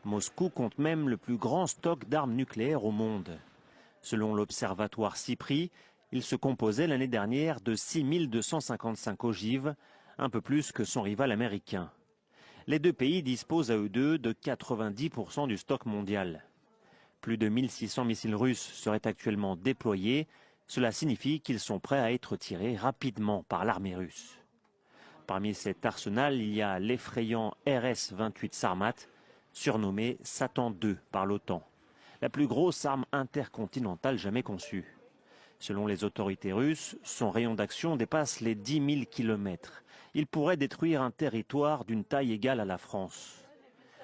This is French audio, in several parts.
Moscou compte même le plus grand stock d'armes nucléaires au monde. Selon l'observatoire CIPRI, il se composait l'année dernière de 6255 ogives, un peu plus que son rival américain. Les deux pays disposent à eux deux de 90% du stock mondial. Plus de 1600 missiles russes seraient actuellement déployés. Cela signifie qu'ils sont prêts à être tirés rapidement par l'armée russe. Parmi cet arsenal, il y a l'effrayant RS-28 Sarmat, surnommé Satan II par l'OTAN, la plus grosse arme intercontinentale jamais conçue. Selon les autorités russes, son rayon d'action dépasse les 10 000 km. Il pourrait détruire un territoire d'une taille égale à la France.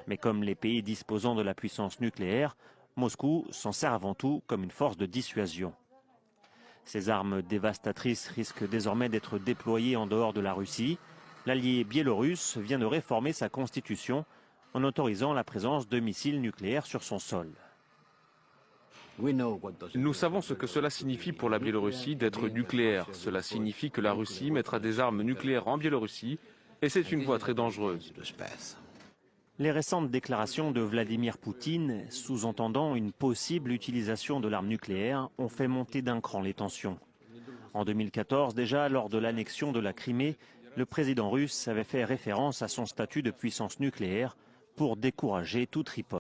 Mais comme les pays disposant de la puissance nucléaire, Moscou s'en sert avant tout comme une force de dissuasion. Ces armes dévastatrices risquent désormais d'être déployées en dehors de la Russie. L'allié biélorusse vient de réformer sa constitution en autorisant la présence de missiles nucléaires sur son sol. Nous savons ce que cela signifie pour la Biélorussie d'être nucléaire. Cela signifie que la Russie mettra des armes nucléaires en Biélorussie et c'est une voie très dangereuse. Les récentes déclarations de Vladimir Poutine, sous-entendant une possible utilisation de l'arme nucléaire, ont fait monter d'un cran les tensions. En 2014, déjà, lors de l'annexion de la Crimée, le président russe avait fait référence à son statut de puissance nucléaire pour décourager toute riposte.